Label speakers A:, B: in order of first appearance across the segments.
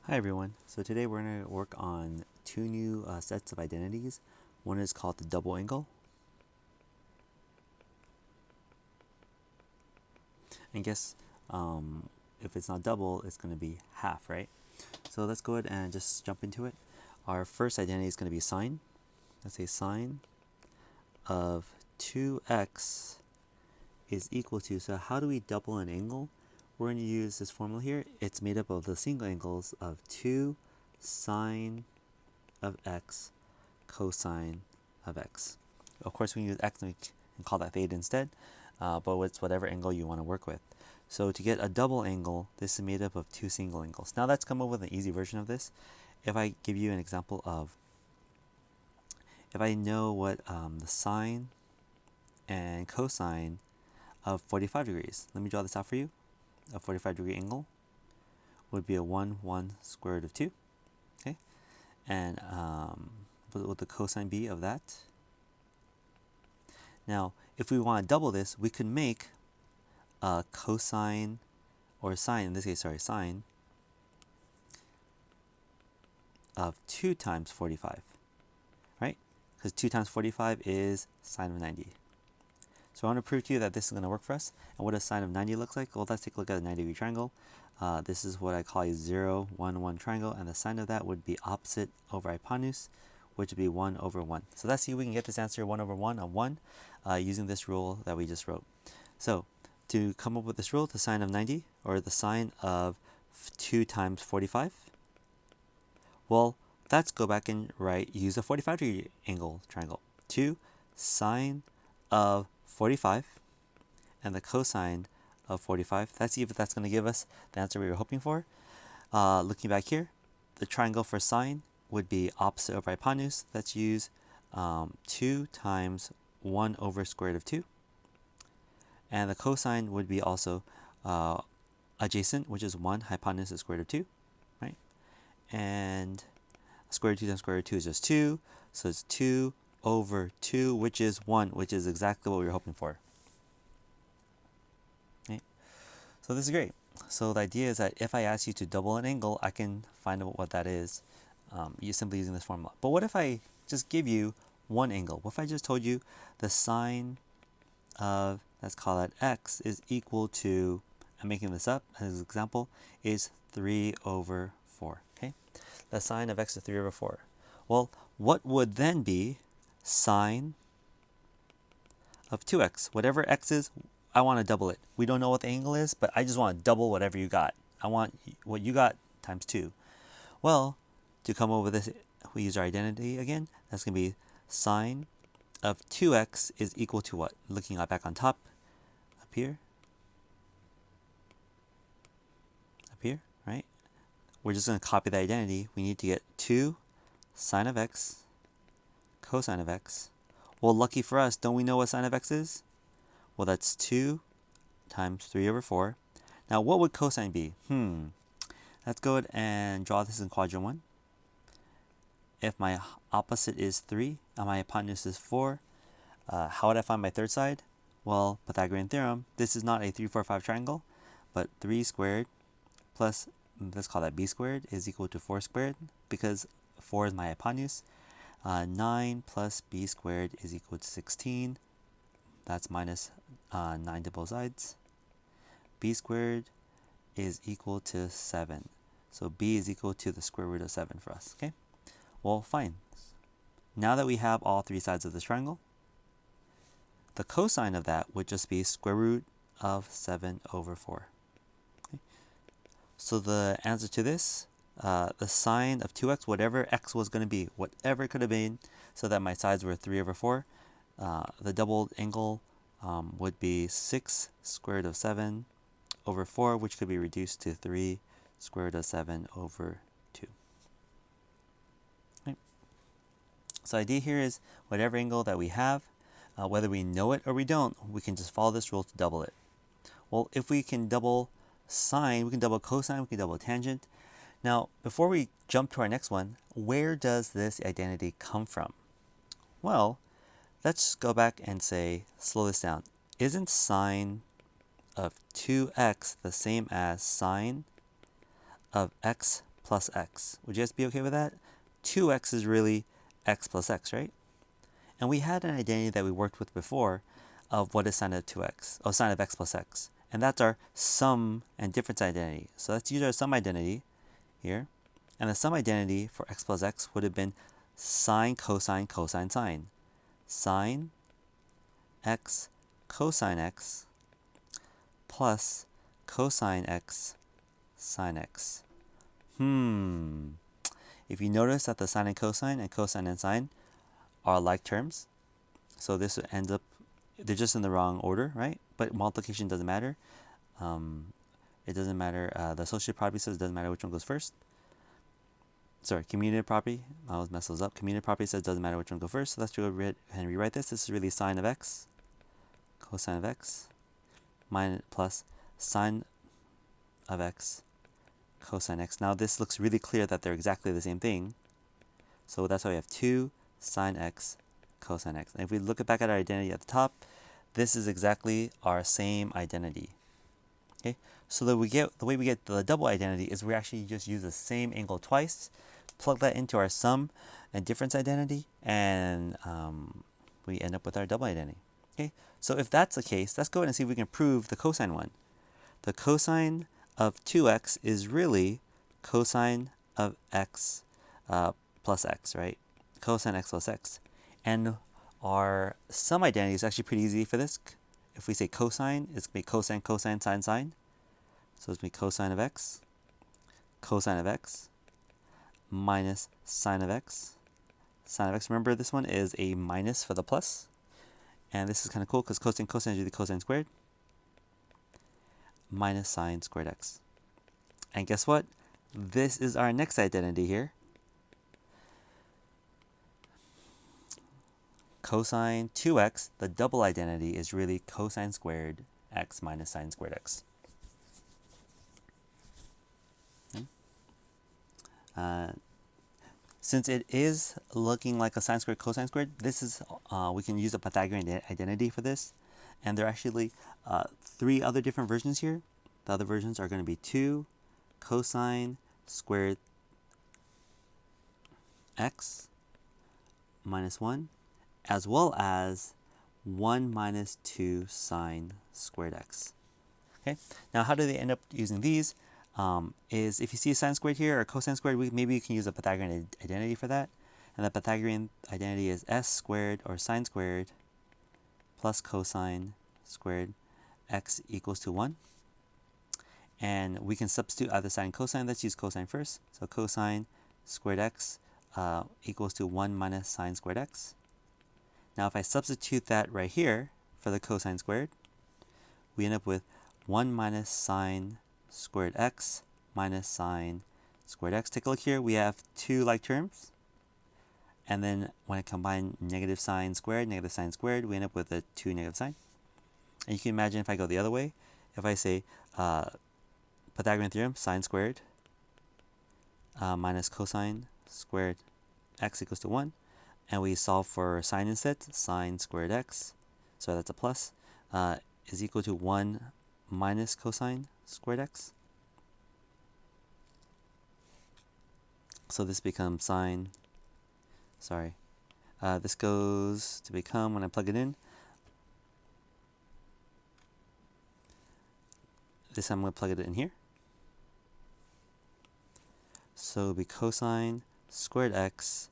A: Hi everyone. So today we're going to work on two new sets of identities. One is called the double angle. And guess if it's not double, it's going to be half, right? So let's go ahead and just jump into it. Our first identity is going to be sine. Let's say sine of 2x is equal to, so how do we double an angle? We're going to use this formula here. It's made up of the single angles of 2 sine of x cosine of x. Of course, we can use x and we can call that theta instead, but it's whatever angle you want to work with. So to get a double angle, this is made up of two single angles. Now let's come up with an easy version of this. If I give you an example of, if I know what the sine and cosine of 45 degrees, let me draw this out for you. A 45-degree angle would be a 1 square root of 2. Okay, and what would the cosine be of that? Now, if we want to double this, we could make a cosine, or sine, in this case, sorry, sine of 2 times 45, right? Because 2 times 45 is sine of 90. So I want to prove to you that this is going to work for us. And what does sine of 90 look like? Well, let's take a look at a 90-degree triangle. This is what I call a 0, 1, 1 triangle, and the sine of that would be opposite over hypotenuse, which would be 1 over 1. So let's see if we can get this answer 1 over 1 of 1 using this rule that we just wrote. So to come up with this rule, the sine of 90, or the sine of 2 times 45, well, let's go back and use a 45-degree angle triangle. 2 sine of 45 and the cosine of 45. Let's see if that's going to give us the answer we were hoping for. Looking back here, the triangle for sine would be opposite over hypotenuse. Let's use 2 times 1 over square root of 2. And the cosine would be also adjacent, which is 1, hypotenuse is square root of 2, right? And square root of 2 times square root of 2 is just 2. So it's 2 over 2, which is 1, which is exactly what we were hoping for. Okay. So this is great. So the idea is that if I ask you to double an angle, I can find out what that is simply using this formula. But what if I just give you one angle? What if I just told you the sine of, let's call that x, is equal to, I'm making this up as an example, is 3 over 4. Okay, the sine of x is 3 over 4. Well, what would then be sine of 2x? Whatever x is, I want to double it. We don't know what the angle is, but I just want to double whatever you got. I want what you got times 2. Well, to come up with this, we use our identity again. That's going to be sine of 2x is equal to what? Looking back on top, up here, right? We're just going to copy the identity. We need to get 2 sine of x cosine of x. Well, lucky for us, don't we know what sine of x is? Well, that's 2 times 3 over 4. Now, what would cosine be? Let's go ahead and draw this in quadrant 1. If my opposite is 3 and my hypotenuse is 4, how would I find my third side? Well, Pythagorean theorem, this is not a 3, 4, 5 triangle, but 3 squared plus, let's call that b squared, is equal to 4 squared, because 4 is my hypotenuse. 9 plus b squared is equal to 16. That's minus 9 to both sides. B squared is equal to 7. So b is equal to the square root of 7 for us, okay? Well, fine. Now that we have all three sides of this triangle, the cosine of that would just be square root of 7 over 4. Okay? So the answer to this, the sine of 2x, whatever x was going to be, whatever it could have been, so that my sides were 3 over 4, the doubled angle would be 6 square root of 7 over 4, which could be reduced to 3 square root of 7 over 2. Right. So the idea here is whatever angle that we have, whether we know it or we don't, we can just follow this rule to double it. Well, if we can double sine, we can double cosine, we can double tangent. Now, before we jump to our next one, where does this identity come from? Well, let's go back and say, slow this down. Isn't sine of 2x the same as sine of x plus x. Would you guys be okay with that? 2x is really x plus x, right? And we had an identity that we worked with before of what is sine of 2x, oh, sine of x plus x. And that's our sum and difference identity. So let's use our sum identity here. And the sum identity for x plus x would have been sine, cosine, cosine, sine. Sine x cosine x plus cosine x sine x. If you notice that the sine and cosine and sine are like terms, so this would end up, they're just in the wrong order, right? But multiplication doesn't matter. It doesn't matter. The associative property says it doesn't matter which one goes first. Sorry, commutative property. I always mess those up. Commutative property says it doesn't matter which one goes first. So let's go ahead and rewrite this. This is really sine of x, cosine of x, minus plus sine of x, cosine x. Now this looks really clear that they're exactly the same thing. So that's why we have 2 sine x, cosine x. And if we look back at our identity at the top, this is exactly our same identity. Okay, so the way we get the double identity is we actually just use the same angle twice, plug that into our sum and difference identity, and we end up with our double identity. Okay, so if that's the case, let's go ahead and see if we can prove the cosine one. The cosine of 2x is really cosine of x plus x, right? Cosine x plus x. And our sum identity is actually pretty easy for this. If we say cosine, it's going to be cosine, cosine, sine, sine. So it's going to be cosine of x minus sine of x. Sine of x, remember this one is a minus for the plus. And this is kind of cool because cosine is really cosine squared minus sine squared x. And guess what? This is our next identity here. Cosine 2x, the double identity, is really cosine squared x minus sine squared x. Okay. Since it is looking like a sine squared cosine squared, this is we can use a Pythagorean identity for this. And there are actually 3 other different versions here. The other versions are going to be 2 cosine squared x minus 1, as well as 1 minus 2 sine squared x. Okay, now how do they end up using these? Is if you see a sine squared here or cosine squared, maybe you can use a Pythagorean identity for that. And the Pythagorean identity is s squared or sine squared plus cosine squared x equals to 1. And we can substitute either sine and cosine. Let's use cosine first. So cosine squared x equals to 1 minus sine squared x. Now if I substitute that right here for the cosine squared, we end up with 1 minus sine squared x minus sine squared x. Take a look here. We have 2 like terms. And then when I combine negative sine squared, we end up with a 2 negative sine. And you can imagine if I go the other way, if I say Pythagorean theorem, sine squared minus cosine squared x equals to 1. And we solve for sine instead, sine squared x, so that's a plus, is equal to 1 minus cosine squared x. So this becomes sine, this goes to become, when I plug it in, this time I'm going to plug it in here. So it'll be cosine squared x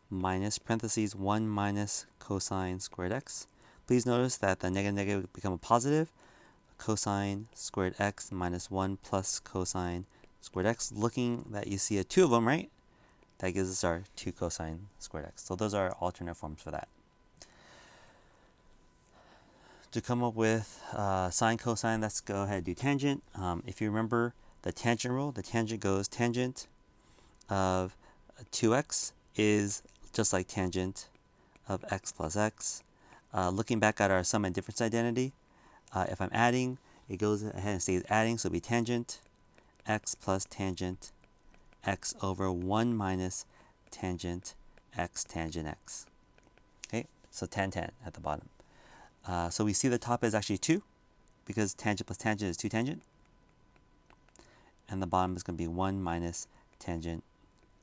A: minus parentheses 1 minus cosine squared x. Please notice that the negative will become a positive. Cosine squared x minus 1 plus cosine squared x. Looking that you see 2 of them, right? That gives us our 2 cosine squared x. So those are alternate forms for that. To come up with sine, cosine, let's go ahead and do tangent. If you remember the tangent rule, the tangent goes tangent of 2x is just like tangent of x plus x. Looking back at our sum and difference identity, if I'm adding, it goes ahead and stays adding, so it'll be tangent x plus tangent x over 1 minus tangent x tangent x. Okay, so tan at the bottom. So we see the top is actually 2, because tangent plus tangent is 2 tangent. And the bottom is going to be 1 minus tangent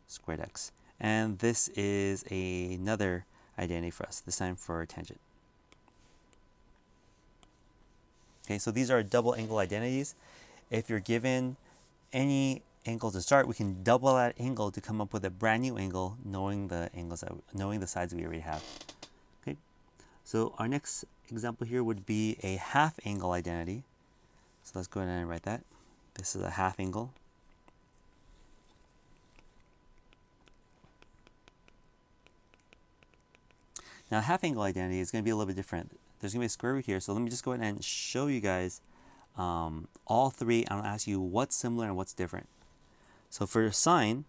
A: squared x. And this is another identity for us, this time for tangent. Okay, so these are double angle identities. If you're given any angle to start, we can double that angle to come up with a brand new angle, knowing the sides we already have. Okay, so our next example here would be a half angle identity. So let's go ahead and write that. This is a half angle. Now, half angle identity is going to be a little bit different. There's going to be a square root here, so let me just go ahead and show you guys all three. I'll ask you what's similar and what's different. So for sine,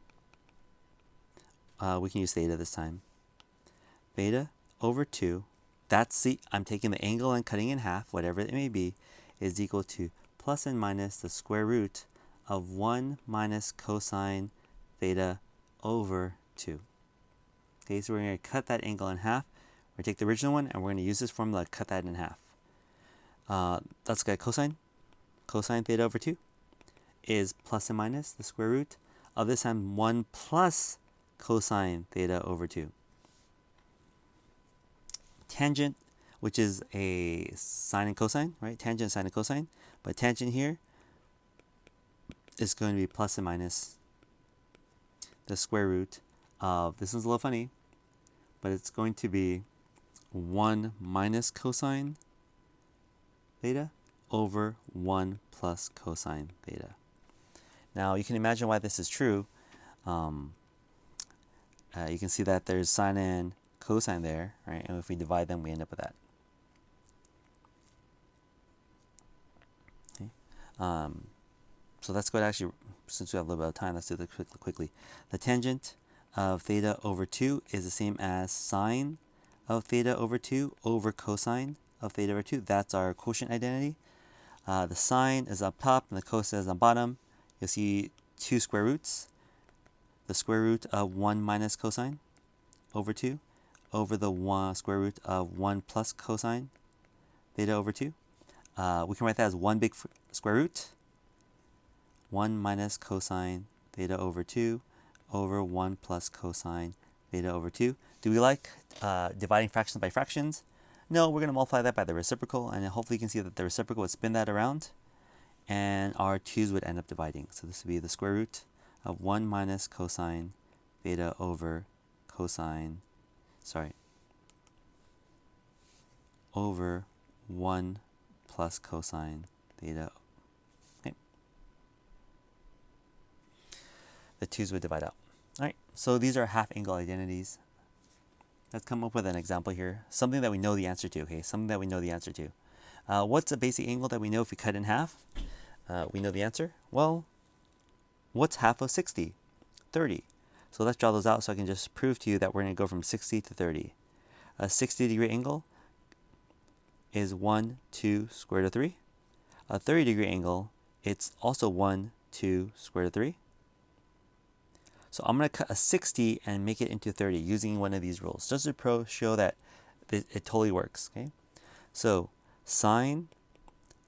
A: we can use theta this time. Theta over 2, I'm taking the angle and cutting it in half, whatever it may be, is equal to plus and minus the square root of 1 minus cosine theta over 2. Okay, so we're going to cut that angle in half. We're going to take the original one and we're going to use this formula to cut that in half. Let's get cosine. Cosine theta over 2 is plus and minus the square root of this time 1 plus cosine theta over 2. Tangent, which is a sine and cosine, right? Tangent, sine, and cosine. But tangent here is going to be plus and minus the square root of, this one's a little funny, but it's going to be 1 minus cosine theta over 1 plus cosine theta. Now, you can imagine why this is true. You can see that there's sine and cosine there, right? And if we divide them, we end up with that. Okay. So let's go ahead, actually, since we have a little bit of time, let's do this quickly. The tangent of theta over 2 is the same as sine of theta over 2 over cosine of theta over 2. That's our quotient identity. The sine is up top and the cosine is on bottom. You'll see two square roots. The square root of 1 minus cosine over 2 over the square root of 1 plus cosine theta over 2. We can write that as one big square root. 1 minus cosine theta over 2 over 1 plus cosine theta over 2. Do we like dividing fractions by fractions? No, we're going to multiply that by the reciprocal, and hopefully you can see that the reciprocal would spin that around, and our 2's would end up dividing. So this would be the square root of 1 minus cosine theta over over 1 plus cosine theta. Okay. The 2's would divide out. All right, so these are half angle identities. Let's come up with an example here. Something that we know the answer to, okay? Something that we know the answer to. What's a basic angle that we know if we cut in half? We know the answer. Well, what's half of 60? 30. So let's draw those out so I can just prove to you that we're going to go from 60 to 30. A 60-degree angle is 1, 2, square root of 3. A 30-degree angle, it's also 1, 2, square root of 3. So I'm going to cut a 60 and make it into 30 using one of these rules, just to show that it totally works. Okay, so sine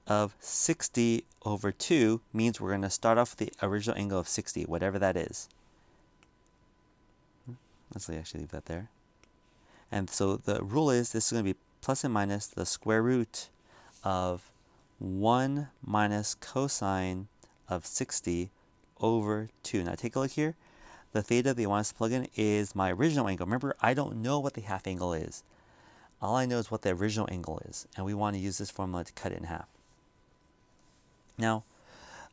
A: of 60 over 2 means we're going to start off with the original angle of 60, whatever that is. Let's actually leave that there. And so the rule is this is going to be plus and minus the square root of 1 minus cosine of 60 over 2. Now take a look here. The theta they want us to plug in is my original angle. Remember, I don't know what the half angle is. All I know is what the original angle is, and we want to use this formula to cut it in half. Now,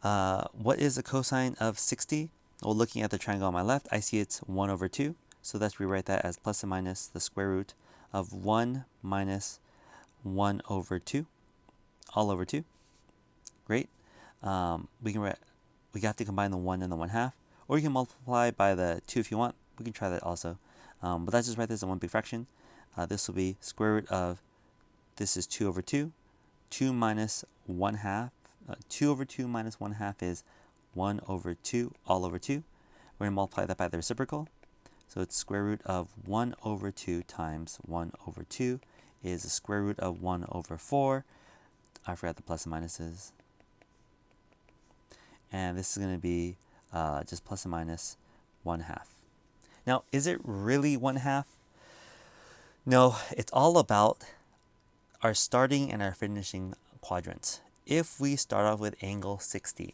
A: what is the cosine of 60? Well, looking at the triangle on my left, I see it's 1 over 2. So let's rewrite that as plus and minus the square root of 1 minus 1 over 2, all over 2. Great. We have to combine the 1 and the 1/2. Or you can multiply by the 2 if you want. We can try that also. But let's just write this in one big fraction. This will be square root of, this is 2 over 2. 2 minus 1/2. 2 over 2 minus 1/2 is 1 over 2, all over 2. We're going to multiply that by the reciprocal. So it's square root of 1 over 2 times 1 over 2 is the square root of 1 over 4. I forgot the plus and minuses. And this is going to be just plus and minus 1/2. Now, is it really 1/2? No, it's all about our starting and our finishing quadrants. If we start off with angle 60,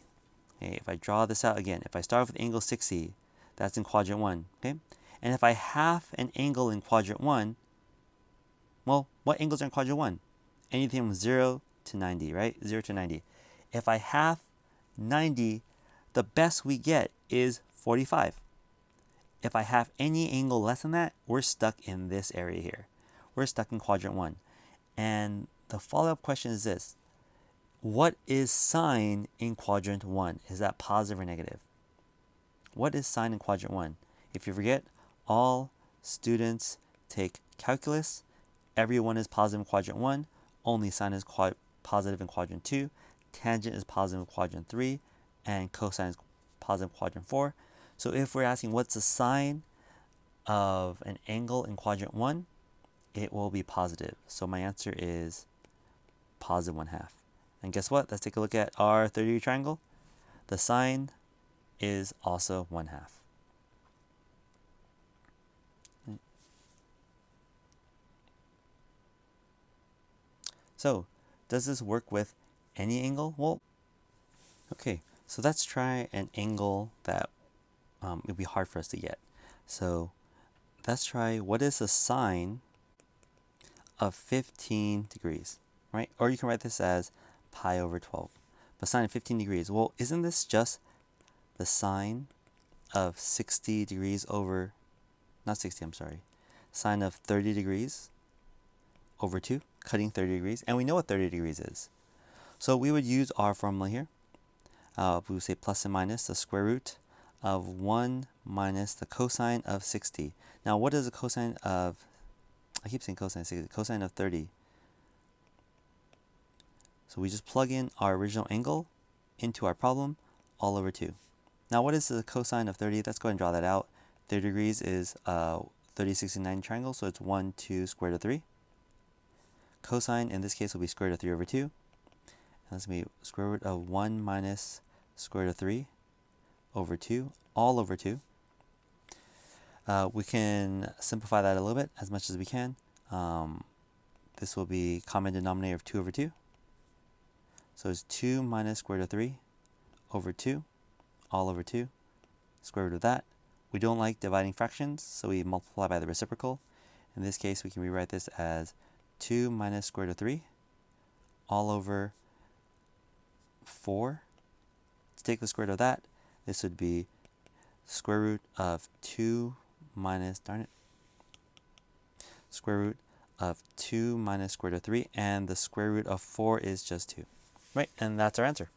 A: okay, if I draw this out again, if I start off with angle 60, that's in quadrant 1, okay? And if I half an angle in quadrant 1, well, what angles are in quadrant 1? Anything from 0 to 90, right? 0 to 90. If I half 90, the best we get is 45. If I have any angle less than that, we're stuck in this area here. We're stuck in quadrant 1. And the follow-up question is this. What is sine in quadrant 1? Is that positive or negative? What is sine in quadrant 1? If you forget, all students take calculus. Everyone is positive in quadrant 1. Only sine is positive in quadrant 2. Tangent is positive in quadrant 3. And cosine is positive in quadrant 4. So if we're asking what's the sine of an angle in quadrant 1, it will be positive. So my answer is positive 1/2. And guess what? Let's take a look at our 30-degree triangle. The sine is also 1/2. So does this work with any angle? Well, okay, so let's try an angle that it would be hard for us to get. So let's try, what is the sine of 15 degrees, right? Or you can write this as pi over 12. But sine of 15 degrees, well, isn't this just the sine of 60 degrees over, not 60, I'm sorry, sine of 30 degrees over 2, cutting 30 degrees, and we know what 30 degrees is. So we would use our formula here. We would say plus and minus the square root of 1 minus the cosine of 60. Now, what is the cosine of, I keep saying cosine, cosine of 30. So we just plug in our original angle into our problem, all over 2. Now, what is the cosine of 30? Let's go ahead and draw that out. 30 degrees is 30, 60, 90 triangle, so it's 1, 2, square root of 3. Cosine, in this case, will be square root of 3 over 2. And that's going to be square root of 1 minus square root of 3 over 2, all over 2. We can simplify that a little bit as much as we can. This will be common denominator of 2 over 2. So it's 2 minus square root of 3 over 2, all over 2, square root of that. We don't like dividing fractions, so we multiply by the reciprocal. In this case, we can rewrite this as 2 minus square root of 3, all over 4. To take the square root of that, this would be square root of 2 minus, darn it, square root of 2 minus square root of 3, and the square root of 4 is just 2. Right, and that's our answer.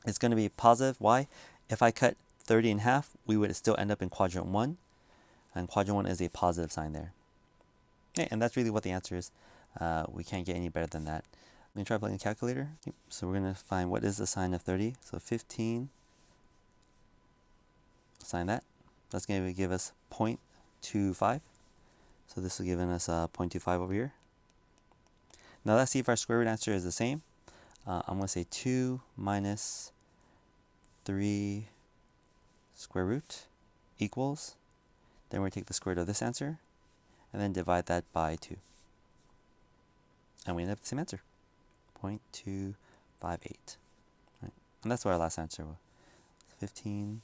A: It's going to be positive. Why? If I cut 30 in half, we would still end up in quadrant 1, and quadrant 1 is a positive sign there. Okay, and that's really what the answer is. We can't get any better than that. Let me try plugging a calculator. So we're going to find what is the sine of 30. So 15, sine that. That's going to give us 0.25. So this will give us 0.25 over here. Now let's see if our square root answer is the same. I'm going to say 2 minus 3 square root equals, then we're going to take the square root of this answer, and then divide that by 2. And we end up with the same answer, 0.258. Right? And that's what our last answer was. 15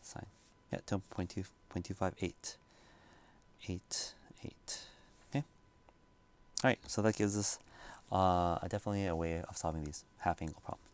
A: sine. Yeah, 0.258. 8. Okay. All right, so that gives us definitely a way of solving these half angle problems.